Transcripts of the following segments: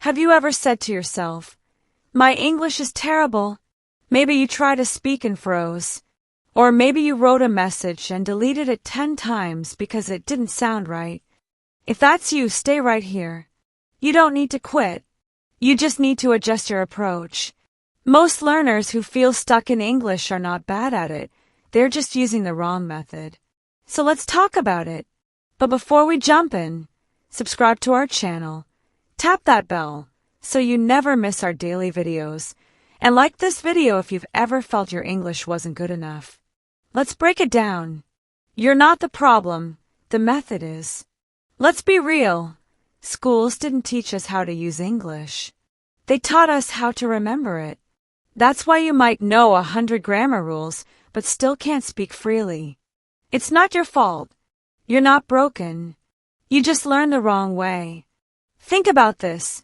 Have you ever said to yourself, "My English is terrible"? Maybe you try to speak and froze. Or maybe you wrote a message and deleted it 10 times because it didn't sound right. If that's you, stay right here. You don't need to quit. You just need to adjust your approach. Most learners who feel stuck in English are not bad at it. They're just using the wrong method. So let's talk about it. But before we jump in, subscribe to our channel, tap that bell so you never miss our daily videos, and like this video if you've ever felt your English wasn't good enough. Let's break it down. You're not the problem, the method is. Let's be real. Schools didn't teach us how to use English. They taught us how to remember it. That's why you might know 100 grammar rules, but still can't speak freely. It's not your fault. You're not broken. You just learned the wrong way. Think about this.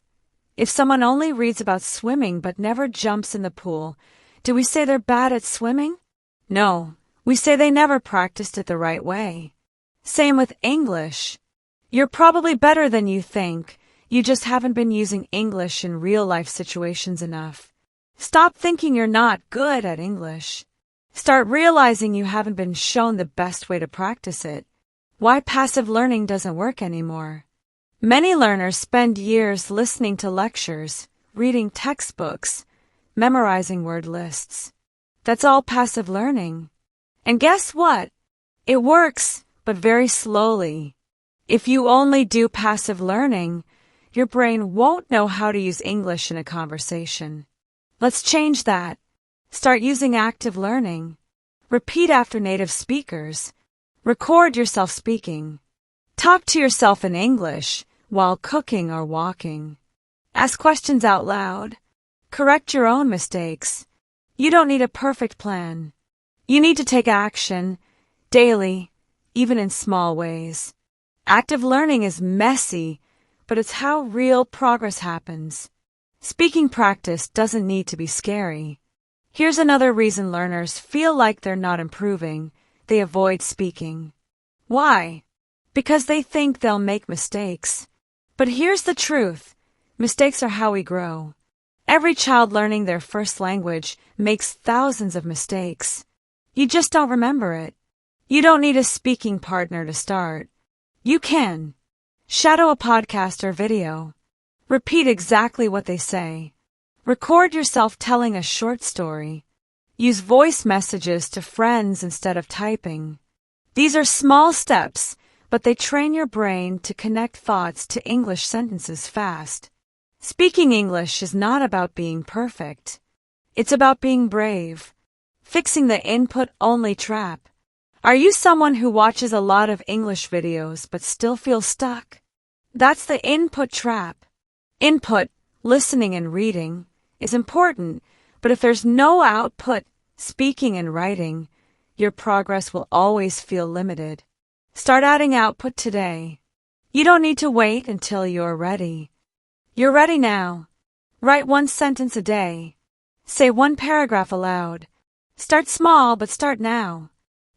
If someone only reads about swimming but never jumps in the pool, do we say they're bad at swimming? No, we say they never practiced it the right way. Same with English. You're probably better than you think. You just haven't been using English in real-life situations enough. Stop thinking you're not good at English. Start realizing you haven't been shown the best way to practice it. Why passive learning doesn't work anymore. Many learners spend years listening to lectures, reading textbooks, memorizing word lists. That's all passive learning. And guess what? It works, but very slowly. If you only do passive learning, your brain won't know how to use English in a conversation. Let's change that. Start using active learning. Repeat after native speakers. Record yourself speaking. Talk to yourself in English while cooking or walking. Ask questions out loud. Correct your own mistakes. You don't need a perfect plan. You need to take action, daily, even in small ways. Active learning is messy, but it's how real progress happens. Speaking practice doesn't need to be scary. Here's another reason learners feel like they're not improving. They avoid speaking. Why? Because they think they'll make mistakes. But here's the truth. Mistakes are how we grow. Every child learning their first language makes thousands of mistakes. You just don't remember it. You don't need a speaking partner to start. You can. Shadow a podcast or video. Repeat exactly what they say. Record yourself telling a short story. Use voice messages to friends instead of typing. These are small steps, but they train your brain to connect thoughts to English sentences fast. Speaking English is not about being perfect. It's about being brave. Fixing the input-only trap. Are you someone who watches a lot of English videos but still feels stuck? That's the input trap. Input, listening and reading, is important, but if there's no output, speaking and writing, your progress will always feel limited. Start adding output today. You don't need to wait until you're ready. You're ready now. Write 1 sentence a day. Say 1 paragraph aloud. Start small, but start now.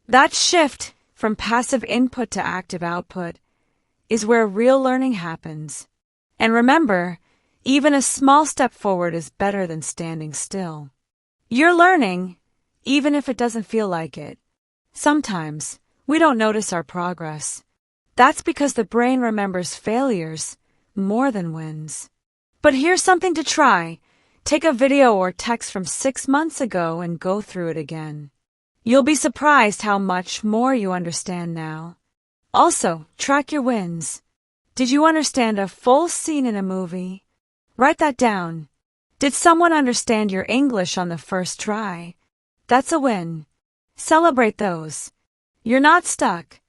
That shift from passive input to active output is where real learning happens. And remember, even a small step forward is better than standing still. You're learning, even if it doesn't feel like it. Sometimes, we don't notice our progress. That's because the brain remembers failures more than wins. But here's something to try. Take a video or text from 6 months ago and go through it again. You'll be surprised how much more you understand now. Also, track your wins. Did you understand a full scene in a movie? Write that down. Did someone understand your English on the first try? That's a win. Celebrate those. You're not stuck.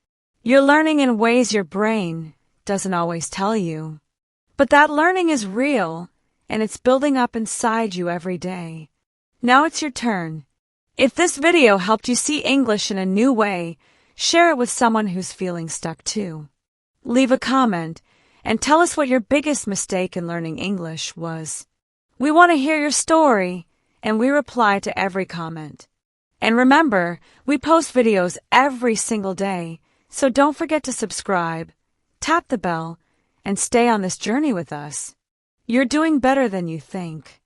You're learning in ways your brain doesn't always tell you. But that learning is real, and it's building up inside you every day. Now it's your turn. If this video helped you see English in a new way, share it with someone who's feeling stuck too. Leave a comment and tell us what your biggest mistake in learning English was. We want to hear your story, and we reply to every comment. And remember, we post videos every single day, so don't forget to subscribe, tap the bell, and stay on this journey with us. You're doing better than you think.